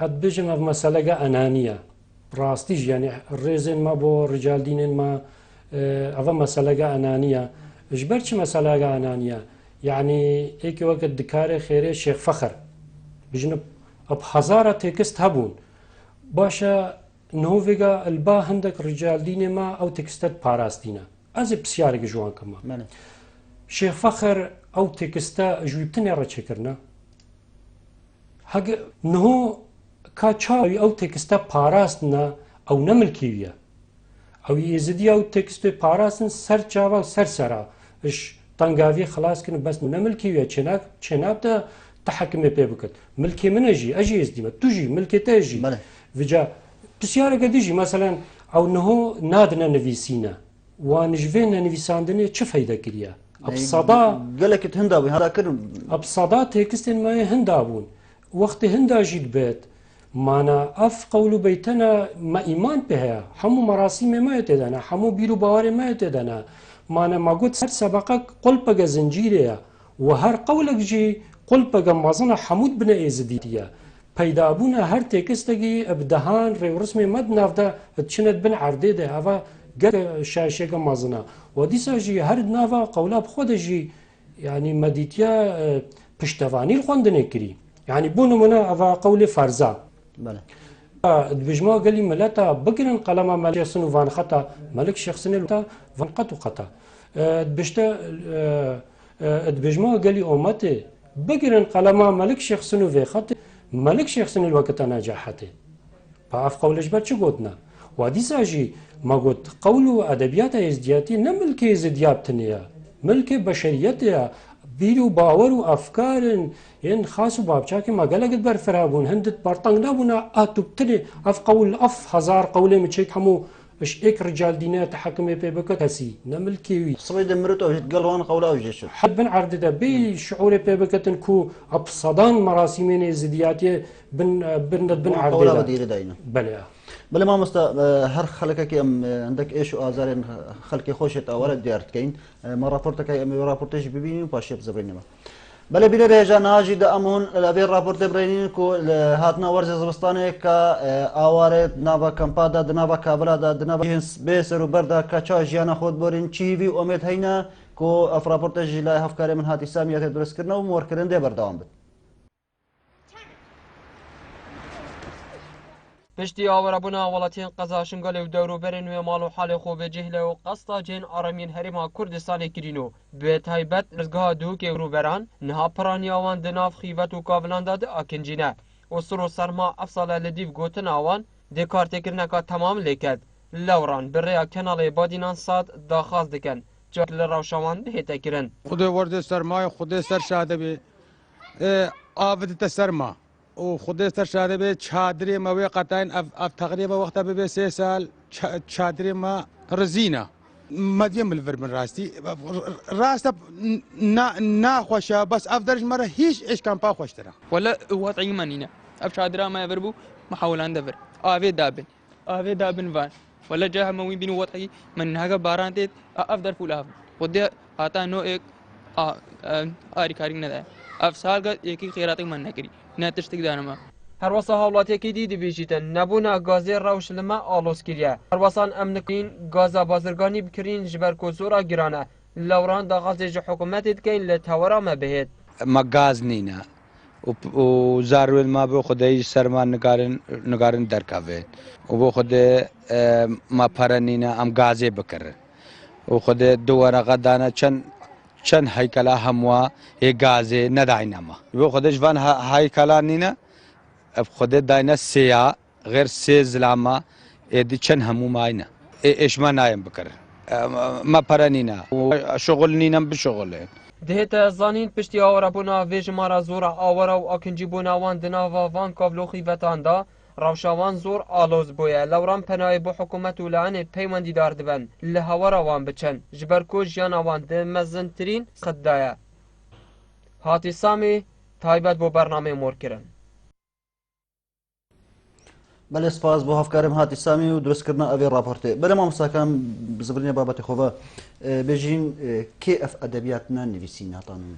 عد بيجن في مسألة أنانية راستيج يعني الرزن ما بو رجال دين ما أفا مسألة أنانية إجبرش مسألة أنانية يعني إيك وقت دكاري خيري شيخ فخر بجنب بحزارة تكست هبون باشا نوفيغا البا هندك رجال دين ما أو تكستات باراستينا أزي بسيارك جوان كما شيخ فخر أو تكستا جويبتني رتشكرنا حق نهو كاتشاوي أو تكستا باراستنا أو نملكيويا أو يزدي أو تكستا باراستن سر جاوا سر سرا إش تنقافي خلاص كن بس نملكيويا چناب دا تحكمي بيبكت ملكي من أجي يزدي ما تجي ملكي تجي فجا بسيارة قديجي مثلا أو نهو نادنا نفيسينا ونجفينا نفيساندني چه فايدة كريا أبصدا قالك هندابي هذا كرم أبصدا تكستن ما هندابون وقت هندا جيد بيت مانا اف قولو بيتنا ما ايمان بها حمو مراسم ما يتدانا حمو بيرو باور ما يتدانا مانا ما قلت سر سبقك قلبك زنجيريا وهر قولك جي قلبك مازنا حمود بنا ايزديتيا پیدا بونا هر تکستگی ابدهان ری رسم مد نافدا تشند بن عرده ده هوا گر شاشه مازنا و دیسا جی هر نافا قولا بخود جی يعني مديتيا پشتوانی خوندنه کری يعني بونو منا أفا قولي فرزا بله بجماعة قالي ملاتا بقرن قلما ملك سنو فان خطا ملك شخصني لتا فان قطو خطا بشتا بجماعة قالي أمتي بقرن قلما ملك شخصنو في خطا ملك شخصني الوقت نجاحته فاف قولش بات شو قلتنا وادي ساجي ما قلت قولو أدبيات ازدياتي نملكي ازديابتنيا ملك بشريتها بيرو باور وافكار ين خاص بابچاكي ما قالك بر فرابون هندت برطنگ نابونا اتوبتلي اف قول اف هزار قولي متشيك حمو اش ايك رجال دينا تحكمي بيبكت هسي نملكي صبيد مرتو قالوان قولا وجيش حد بن عرض ده بي شعور بيبكتن كو ابصدان مراسمين زدياتي بن عرض ده بلا بلا ما مستا هر خلقك ام عندك ايش ازار خلقي خوشت اول ديارت كاين ما رابورتك ام رابورتج ببيني وباشي بزبريني بلا بلا رجا ناجي د امون الابي رابورت برينين كو هاتنا ورز زبستاني كا اوارت نابا كامبادا دنابا كابلا دنابا بيسر وبردا كاچا جيانا خود بورين تشي في اميد هينا كو اف رابورتج لا افكار من هاتي ساميه درس كرنا ومور كرن دي برداوم بت پشتی آورابونا ولاتین قزاشن گلی و دورو برن و مالو حال خوب جهله و قصدا جن آرامین هریما کردستان کرینو به تایبت رزگاه دوک رو بران نها پرانی آوان دناف خیوت و کاولان داد آکنجینه و سر و سرما افصال لدیو گوتن آوان دکارت کرنکا تمام لیکد لوران بریا کنال بادینان ساد داخاز دکن جاک لراوشوان بهتا کرن خود ورد سرمای خود سر شاده بی آفت سرما و خود سر شاده به چادری ما وی قطعین اف تقریبا وقت به 3 سال چادری ما رزینه مدیم الفر من راستی راست نا خوشا بس افضلش مره هیچ ايش كان با خوش ترى ولا وضعي منينا اف شادرا ما يبربو محاولان دبر افي دابن فان ولا جاه موين بين وضعي من هاga بارانت افضل فولا ودي هاتا نو एक آری کاری نداره اف سال قد یکی خیراتی من نکری نه تشتک دانما هر وسا حالات کی دی بیجیتن نبونا گازی روش لما آلوس کریه هر وسان امنکین گازا بازرگانی بکرین جبر کوزورا گرانه لوران دا غازی حکومت کین لتورا ما بهت ما گاز نینا و زارول ما به خدای سرمان نگارن درکاوه و به خدای ما پرنینا ام گازی بکر و خدای دوارا غدانا چند هیکلا هموا ای گازی نداینا ما به خدایش وان هیکلا نینا خدای داینا سیا غیر سی زلاما ادی چند همو ماینا ايش ما نایم بکر ما پرنینا شغل نینم بشغله دهت زانین پشتی آورابونا ویج مارا زور آورا و اکنجی بوناوان دناوا وان کابلوخی وطان دا روشاوان زور آلوز بویا لوران پنای بو حکومت و لعنه پیوندی دار دبن لهوارا وان بچن جبرکو جیانا وان ده مزنترین خدایا هاتی سامی تایبت بو برنامه مور کرن بەڵێ سپاس بۆ هەفکارم هاتی سامی و دروستکردن ئەوێ راپۆرتێ بەلە مامۆستاکان بزبرینە بابەتی خۆڤە بێژین کێ ئەف ئەدەبیاتنە نویسی ناتانن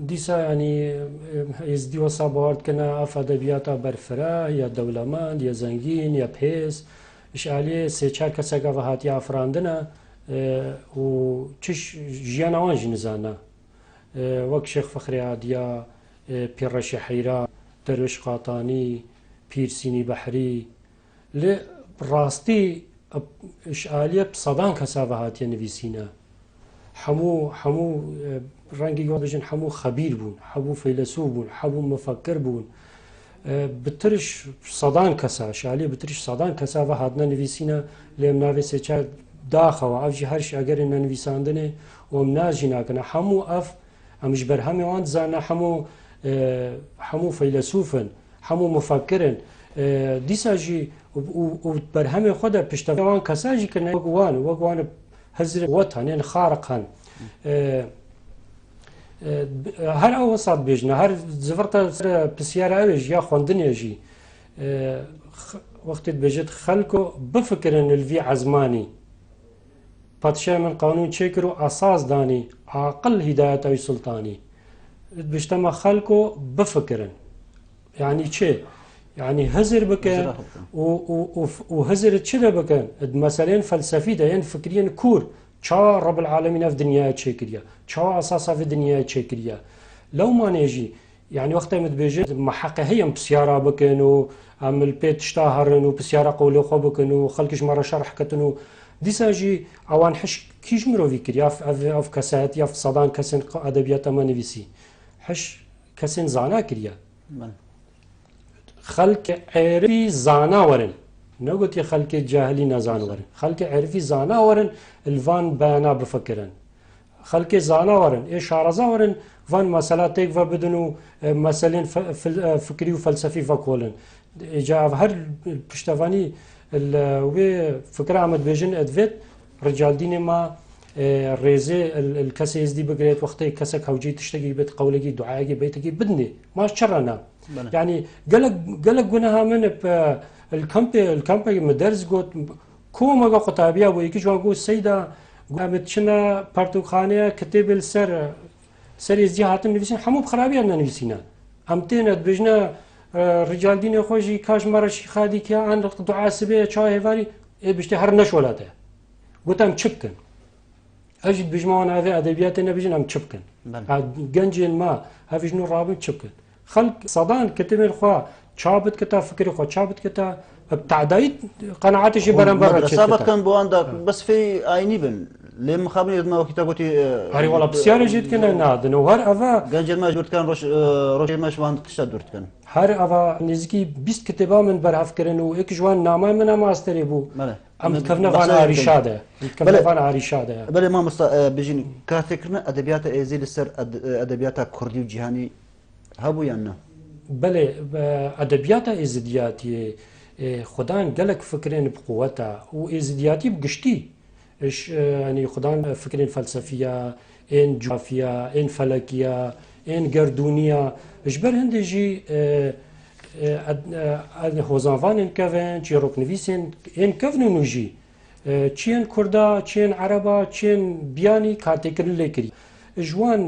دیسا ینی ئێزدی وەسا باوەڕکەنە ئەف ئەدەبیاتە بەرفرە یا دەوڵەمەند یا زەنگین یا پێز شعالێ سێچار کەسێکە بە هاتی ئافراندنە و چش ژیان ئەوانژی نزانە وەک شێخ فەخری عادیا پیرڕەشی حەیرا دەروێش قاتانی پیرسینی بەحری لێ ڕاستی شعالێ سەدان کەسا بە هاتیە نویسینە هەموو ڕەنگی گۆ بژن هەموو خەبیر بوون هەموو فەیلسوف بوون هەموو مفەکر بوون بترش سەدان کەسا شعالێ بترش سەدان کەسا بە هاتنە نویسینە لێم ناوێ سێچار داخەوە ئەوژی هەرش ئەگەری نەنویساندنێ وم ناژی ناکەنە هەموو ئەف ئەمش بەرهەمیوان زانە هەموو فەیلسوفن هەموو مفەکرن دیساژی بەرهەمێ خۆدا پشتەوان کەساژی کردن وەکوانە هەزر وەتانێن خارقان هەر ئەو وەسات بێژنە هەر زڤڕتە پرسیارە ئەوێژ یا خوێندنێژی وەختت بێژێت خەلکۆ بفکرن الڤی عەزمانی پادشای من قانون چێکرد و ئاساس دانی عاقل هیدایەتەوی سوڵتانی بشتەمە خەلکۆ بفکرن یعنی چێ یعنی هەزر بکەن و هەزرت چ دەبکەن مەسەلەن فەلسەفی دەیەن فکریەن کوور چاوە ڕەب العالەمین ئەف دنیای چێکریە چاوە ئاساساوی دنیای چێکریە لەومانێژی یعنی وەختەمت بێژێت مەحەقە هەیەم پرسیارا بکەن و ئەمل پێت شتا هەڕن و پرسیارە قەولێ خۆ بکەن و خەڵکیش مەڕە شەڕحکەتن و دیساژی ئەوان حش کیش مرۆڤی کردیا ئەف کەسایەت یا سەدان کەسن ئەدەبیات ئەمە نویسی حش کەسێن زانا کردیا خەڵکی عێرفی زاناوەرن نەگوتی خەڵکی جاهلی نەزانوەرن خەڵکی عێرفی زاناوەرن الڤان بەیانا بفکرن خەڵکی زاناوەرن ئێ شارەزاوەرن ڤان مەسەلاتێک ڤە بدن و مەسەلێن فکری و فەلسەفی ڤەکۆڵن ئێجا هەر پشتەوانی وێ فکرە ئەمەد بێژن ئەدوێت ڕجالدینێ ما ڕێزێ کەسە ئێزدی بگرێت وەختەی کەسێک هەوجی تشتێکی بێت قەولێکی دوعایەکی بێتێکی بدنێ ماش چڕەنا یعنی گەلک گونەها من الکەمپێکی مەدەرز گوت کۆمەگە قوتابیا بۆ یەکی جوان گوت سەیدا گوت چنە پەرتوخانەیە کتێبل سەر ئێزدی هاتن نویسین هەموو خراپیان نەنویسینە ئەم تێنە بژنە ڕجالدینێ خۆشی کاش مەڕەشی خادیکە ئەن دوعاسبێ چاو هێواری بشتێ هەر نەشۆلاتە گوتم چ بکەن ئەژی بژمەوە ناوێ ئەدەبیاتە نەبژن ئەم چ بکەن گەنجێن ما هەڤژن و ڕابن چ بکەن خەڵک سەدان کتێبێن خوا چابت کە تا فکری خۆ چابت کە تا تعدایی قەنەعاتیشی بەرەمبەر سابەتکەن بۆواندا بەسفەی ئاینی بن لێ مخابنێتمەوەکی تا گوتی هەری وەڵا پرسیارێژیت کە نادن و هەر ئەڤە گەنجێمە دوورتکان ڕۆژێمەشوان قشە دوورتکەن هەر ئەڤە نزیکی 20 کتێبا من بەرهەفکردن و یەکی جوان نامای منە ماستەرێ بوو ئەم کەڤنەڤان ئاریشادە کەڤنەڤان ئاریشادە بەڵێ مامۆستا بژین کاتێکردنە ئەدەبیاتە ئێزی لەسەر ئەدەبیاتە کوردی و جیهانی هەبوو یان نە بەڵێ ئەدەبیاتە ئێزدیاتی خوددان گەلک فکرێن بقووەتە و ئێزدیاتی بگشتی ینی خوددان فکرێن فەلسەفیە ئێن جوافیە ئێن فەلەکیە ئێن گەردونیە ژبەر هەندێژی هۆزانڤانên kevin çîroknivîsên ên kevn û jî çiyên Kurda çiyên Ereba çiyên biyanî kartêkirin lê kirî ji wan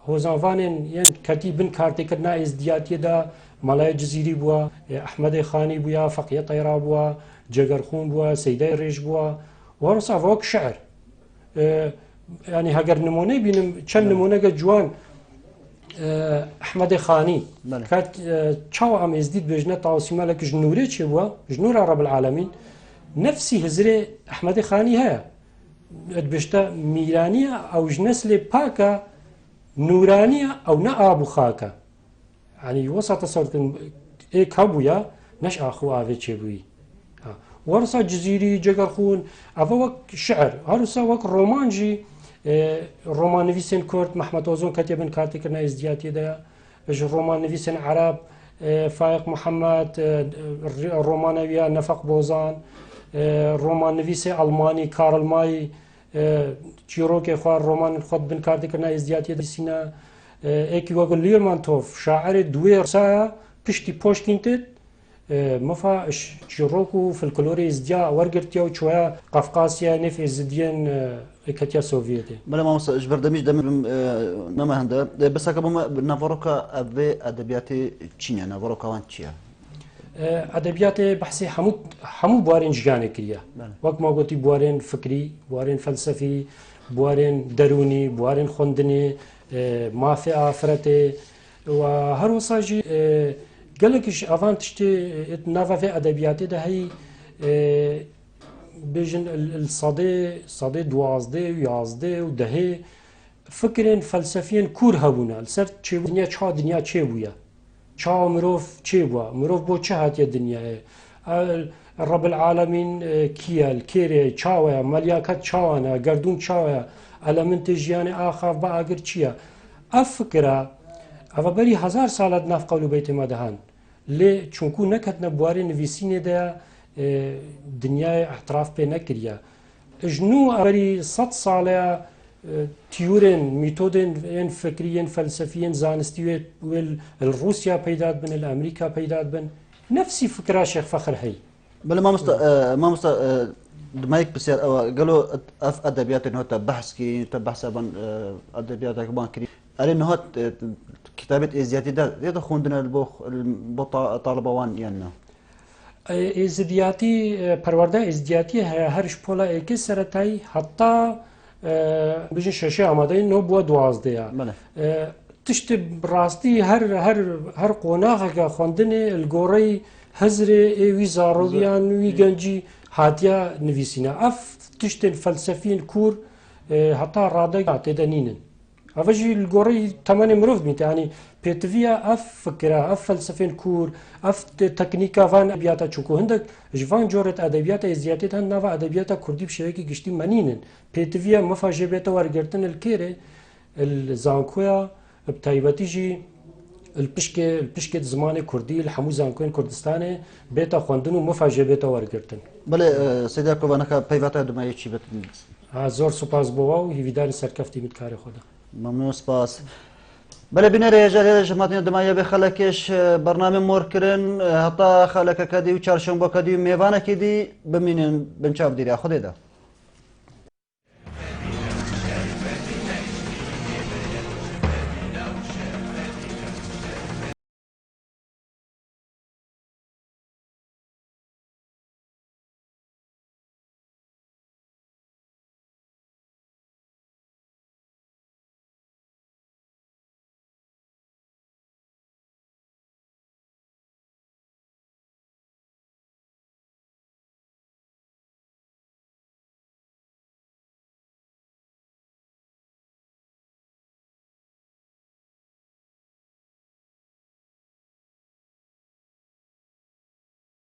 hozanvanên yên ketî bin kartêkirina êzdiyatiyê de Malaya Cizîrî bûye Ehmedê Xanî bûye Feqiye Teyra bûye Cegerxûn bûye Seydê Rêj bûye wan wisa vak şeir yanî heger nimonê bînim çend nimoneke ciwan Ehmedê Xanî çawa em êzdî dibêjne tawsîmelek ji nûrê çêbûye ji nûra Rebbil Alemîn nefsî hizirê Ehmedê Xanî heye dibêjte mîraniye ew ji neslê pak e nûraniye ew ne ab û xak e yanî wisa tesewwurkirin êk hebûye neş axû avê çêbûyî wersa Cizîrî Cegerxûn ev wek şeir her wisa wek roman jî romanivîsên Kurd Mehmed Ozon ketiye bin kartêkirina êzdiyatiyê de ji romanivîsên Ereb Faiq Muhemed romaneviya Nefeq Bozan romanivîsê Almanî Karl May çîrokê xwe romanên xwe bin kartêkirina êzdiyatiyê dîsîne êkî wek Lermontov şairê duê saya پشتی پۆشتینتت مفا شیڕۆک و فلکلۆری ئێزدیا وەرگرتیا و چوە قەفقاسیا نێف ئێزدیەن کەتیا سۆڤێتێ بەڵێ مامۆستا ژبەردەمیش دەمێ نەمە هەندە بەسەکە بۆمە ناڤۆڕۆکە ئەڤێ ئەدەبیاتی چینە ناڤۆڕۆکەوان چییە؟ ئەدەبیاتێ بەحسی هەموو بوارێن ژیانێ کردە وەک ماگوتی بوارێن فکری بوارێن فەلسەفی بوارێن دەرونی بوارێن خوێندنێ مافێ ئافرەتێ و هەروەساژی gelekî avan tiştê navavê edebiyatê de heyî bêjin sadê duwazdê û yazdê û dehê fikirên felsefiyên kûr hebûne li ser çêbûniya ça dinya çêbûye ça mirov çêbûye mirov bo çi hatiye dinyayê Rabbil alemîn kîye li kêrê çawe melyaket çawan e gerdûn çawe elementê jiyanê axav ba agir çi ye ev fikira ev berî hezar salet nav qewlû beytê me dihan lê çûnkû neketine buwarê nivîsînê de dinyayê ehtiraf pê nekiriye ji nû berî 100 saleya tîyorên mîtodên yên fikrî yên felsefî yên zanistî wê li Rûsya peyda dibin li Amerîka peyda dibin nefsî fikira Şêx Fexr heyî بەڵێ مامۆستا دمایك بسیار ئەوە گەلۆ ئەف ئەدەبیاتێن هۆتە بەحسکی تە بەحسە بن ئەدەبیاتێکمان کردی ئەرێ نهات کتابێت ئێزیاتیدا دێتە خوێندنە بۆ تاڵبەوان یاننا ئێزدیاتی پەروەردە ئێزدیاتی هەیە هەرش پۆڵە ئێکی سەرەتایی هەتا بژین شەشێ ئامادەین نۆ بووە دوازدەیە تشتی ڕاستی هەر قۆناغەکە خوێندنێ گۆڕەی هەزرێ ئێوی زاڕۆویان وی گەنجی هاتیە نوویسینە ئەف تشتێن فەلسەفین کوور هەتا ڕادەگا تێدەنینن ئەڤژی گۆڕی تەمەنی مرۆڤ میتانی پێتڤە ئەف فکرە ئەف فەلسەفین کوور ئەف تەکنیکاوان ئەبیاتە چووکو هەندێک ژڤان جۆرت ئەدەبیاتە ئێزیاتێت هەن ناوە ئەدەبیاتە کوردی شێوەیەکی گشتی مەنینن پێتڤە مەفاژێ بێتە وەرگرتن کێرێ زانکۆیە تایبەتیژی پشکێت زمانی کوردی لە هەموو زانکۆین کوردستانێ بێتە خوێندن و مەفاژێ بێتە وەرگرتن بەڵێ سەیدا کۆڤانەکە پەیواتە دومایی چی بێت زۆر سوپاس بۆەوە و هیویداری سەرکەفتی میتکاری خۆدا ممنون سپاس بەڵێ بینەرە ێژار هێرە ژماتنیە دمایە بێ خەلەکێش بەرنامە مۆرکردن هەتا خەلەکەکە دی و چارشەمبۆکە دی و میێوانەکی دی بمینن بنچاو دیرا خودێدا